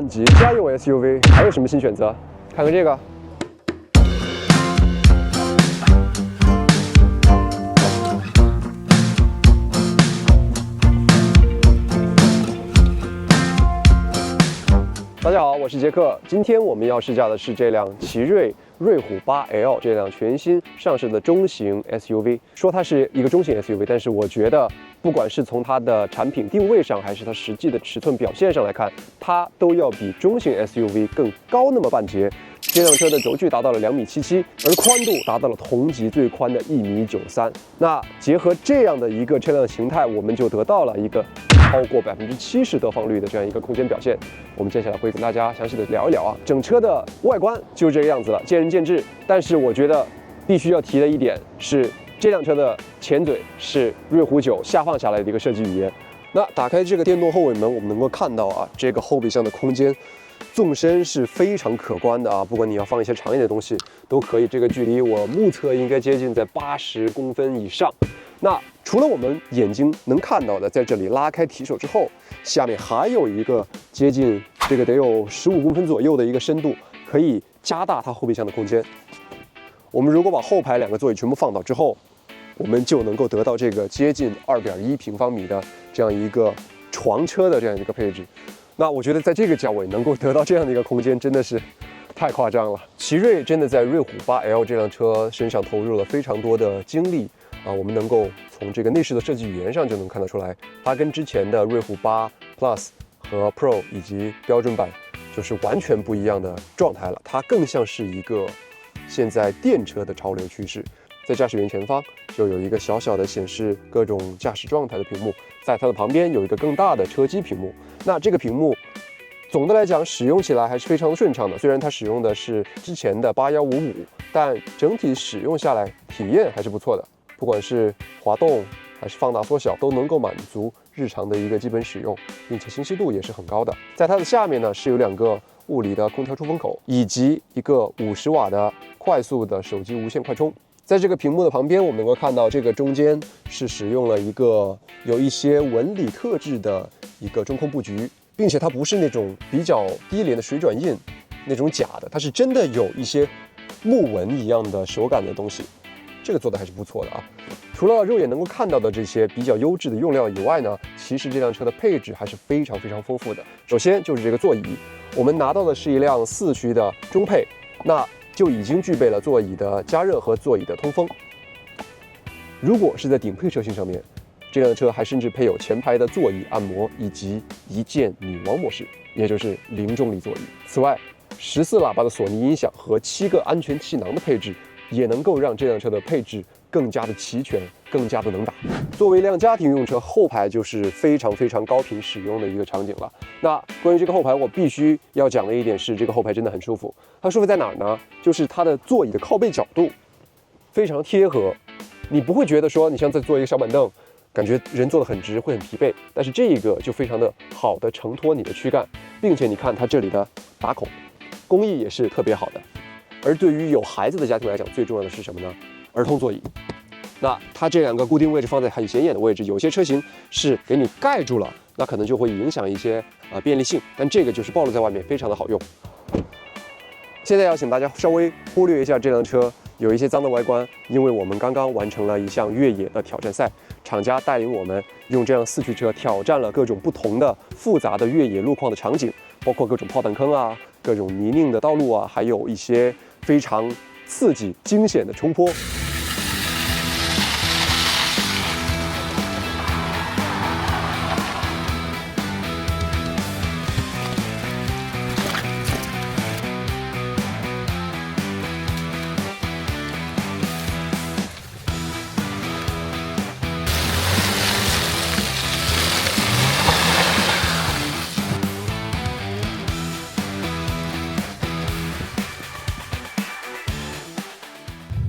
万级家用 SUV 还有什么新选择？看看这个。 大家好，我是杰克。今天我们要试驾的是这辆奇瑞瑞虎8L 这辆全新上市的中型 SUV。说它是一个中型 SUV， 但是我觉得不管是从它的产品定位上，还是它实际的尺寸表现上来看，它都要比中型 SUV 更高那么半截。这辆车的轴距达到了2.77米，而宽度达到了同级最宽的1.93米。那结合这样的一个车辆形态，我们就得到了一个 超过70%得房率的这样一个空间表现，我们接下来会跟大家详细的聊一聊啊。整车的外观就是这个样子了，见仁见智。但是我觉得必须要提的一点是，这辆车的前嘴是瑞虎9下放下来的一个设计语言。那打开这个电动后尾门，我们能够看到啊，这个后备箱的空间纵深是非常可观的啊。不管你要放一些长一点的东西都可以，这个距离我目测应该接近在80公分以上。 那除了我们眼睛能看到的，在这里拉开提手之后，下面还有一个接近这个得有15公分左右的一个深度，可以加大它后备箱的空间。我们如果把后排2个座椅全部放倒之后，我们就能够得到这个接近2.1平方米的这样一个床车的这样一个配置。那我觉得在这个价位能够得到这样的一个空间，真的是 太夸张了！奇瑞真的在瑞虎8L 这辆车身上投入了非常多的精力啊，我们能够从这个内饰的设计语言上就能看得出来，它跟之前的瑞虎8 Plus 和 Pro 以及标准版就是完全不一样的状态了。它更像是一个现在电车的潮流趋势。在驾驶员前方就有一个小小的显示各种驾驶状态的屏幕，在它的旁边有一个更大的车机屏幕。那这个屏幕 总的来讲，使用起来还是非常的顺畅的。虽然它使用的是之前的8155，但整体使用下来体验还是不错的。不管是滑动还是放大缩小，都能够满足日常的一个基本使用，并且清晰度也是很高的。在它的下面呢，是有2个物理的空调出风口，以及一个50瓦的快速的手机无线快充。在这个屏幕的旁边，我们能够看到这个中间是使用了一个有一些纹理特质的一个中空布局， 并且它不是那种比较低廉的水转印那种假的，它是真的有一些木纹一样的手感的东西，这个做的还是不错的啊。除了肉眼能够看到的这些比较优质的用料以外呢，其实这辆车的配置还是非常丰富的。首先就是这个座椅，我们拿到的是一辆4驱的中配，那就已经具备了座椅的加热和座椅的通风。如果是在顶配车型上面， 这辆车还甚至配有前排的座椅按摩以及一键女王模式，也就是零重力座椅。此外，14喇叭的索尼音响和7个安全气囊的配置，也能够让这辆车的配置更加的齐全，更加的能打。作为一辆家庭用车，后排就是非常高频使用的一个场景了。那关于这个后排，我必须要讲的一点是，这个后排真的很舒服。它舒服在哪儿呢？就是它的座椅的靠背角度非常贴合，你不会觉得说你像在坐一个小板凳， 感觉人坐得很直，会很疲惫，但是这一个就非常的好的承托你的躯干，并且你看它这里的打孔工艺也是特别好的。而对于有孩子的家庭来讲，最重要的是什么呢？儿童座椅。那它这2个固定位置放在很显眼的位置，有些车型是给你盖住了，那可能就会影响一些便利性，但这个就是暴露在外面，非常的好用。现在要请大家稍微忽略一下这辆车 有一些脏的外观，因为我们刚刚完成了一项越野的挑战赛，厂家带领我们用这样4驱车挑战了各种不同的复杂的越野路况的场景，包括各种炮弹坑啊、各种泥泞的道路啊，还有一些非常刺激惊险的冲坡。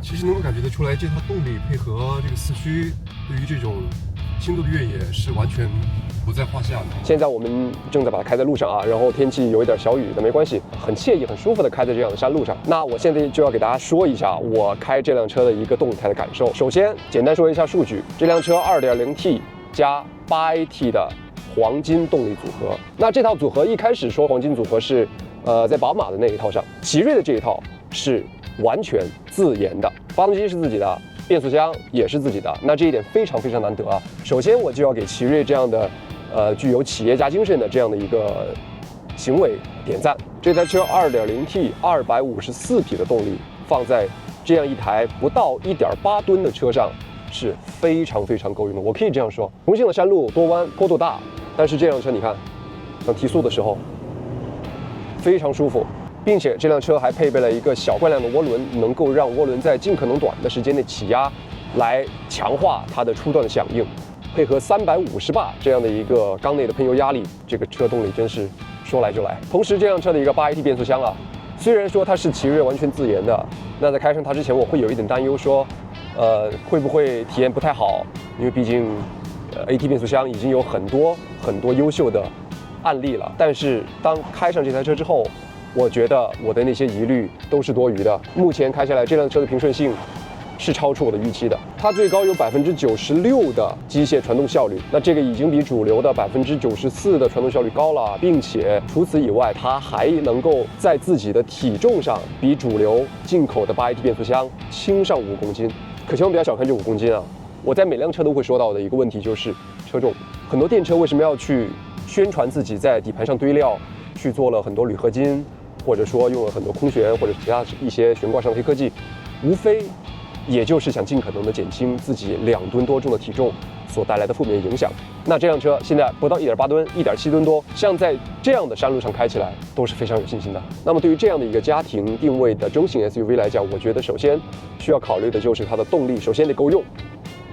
其实能够感觉得出来，这套动力配合这个4驱，对于这种轻度的越野是完全不在话下的。现在我们正在把它开在路上啊，然后天气有一点小雨，但没关系，很惬意、很舒服的开在这样的山路上。那我现在就要给大家说一下我开这辆车的一个动态的感受。首先，简单说一下数据，这辆车2.0T 加8AT 的黄金动力组合。那这套组合一开始说黄金组合是在宝马的那一套上，奇瑞的这一套是完全自研的，发动机是自己的，变速箱也是自己的。那这一点非常非常难得啊。首先我就要给奇瑞这样的具有企业家精神的这样的一个行为点赞。这台车 2.0T 254匹的动力放在这样一台不到 1.8 吨的车上是非常非常够用的。我可以这样说，重庆的山路多弯坡度大，但是这辆车你看，当提速的时候非常舒服，并且这辆车还配备了一个小惯量的涡轮，能够让涡轮在尽可能短的时间内起压，来强化它的初段的响应。配合350巴这样的一个缸内的喷油压力，这个车动力真是说来就来。同时，这辆车的一个8AT 变速箱啊，虽然说它是奇瑞完全自研的，那在开上它之前，我会有一点担忧说，会不会体验不太好？因为毕竟，AT 变速箱已经有很多优秀的案例了。但是当开上这台车之后，我觉得我的那些疑虑都是多余的。目前开下来，这辆车的平顺性是超出我的预期的，它最高有96%的机械传动效率，那这个已经比主流的94%的传动效率高了，并且除此以外，它还能够在自己的体重上比主流进口的8AT 变速箱轻上5公斤，可千万不要小看这5公斤啊！我在每辆车都会说到的一个问题就是车重，很多电车为什么要去宣传自己在底盘上堆料，去做了很多铝合金，或者说用了很多空悬或者其他一些悬挂上的黑科技，无非也就是想尽可能的减轻自己2吨多重的体重所带来的负面影响。那这辆车现在不到1.8吨，1.7吨多，像在这样的山路上开起来都是非常有信心的。那么对于这样的一个家庭定位的中型 SUV 来讲，我觉得首先需要考虑的就是它的动力，首先得够用；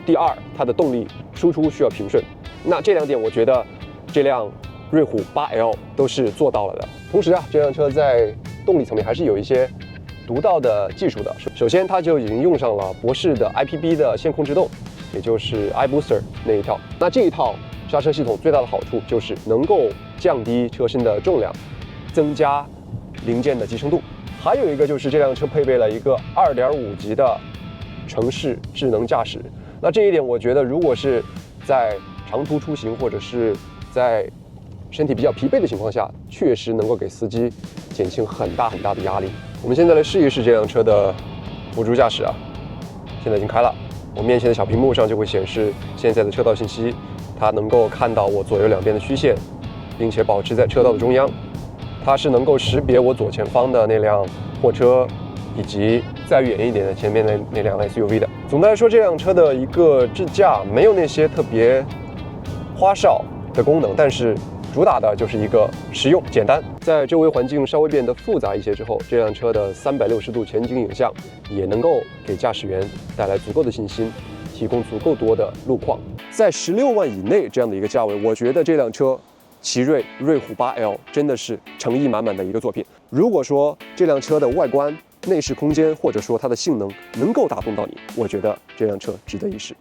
第二，它的动力输出需要平顺。那这2点，我觉得这辆瑞虎 8L 都是做到了的。同时啊，这辆车在动力层面还是有一些独到的技术的。首先，它就已经用上了博世的 IPB 的线控制动，也就是 iBooster 那一套。那这一套刹车系统最大的好处就是能够降低车身的重量，增加零件的集成度。还有一个就是这辆车配备了一个2.5级的城市智能驾驶。那这一点，我觉得如果是在长途出行或者是在身体比较疲惫的情况下，确实能够给司机减轻很大的压力。我们现在来试一试这辆车的辅助驾驶啊，现在已经开了，我面前的小屏幕上就会显示现在的车道信息，它能够看到我左右两边的虚线，并且保持在车道的中央。它是能够识别我左前方的那辆货车，以及再远一点的前面的那辆 SUV 的。总的来说，这辆车的一个智驾没有那些特别花哨的功能，但是主打的就是一个实用简单。在周围环境稍微变得复杂一些之后，这辆车的360度全景影像也能够给驾驶员带来足够的信心，提供足够多的路况。在16万以内这样的一个价位，我觉得这辆车奇瑞瑞虎 8L 真的是诚意满满的一个作品。如果说这辆车的外观、内饰空间，或者说它的性能能够打动到你，我觉得这辆车值得一试。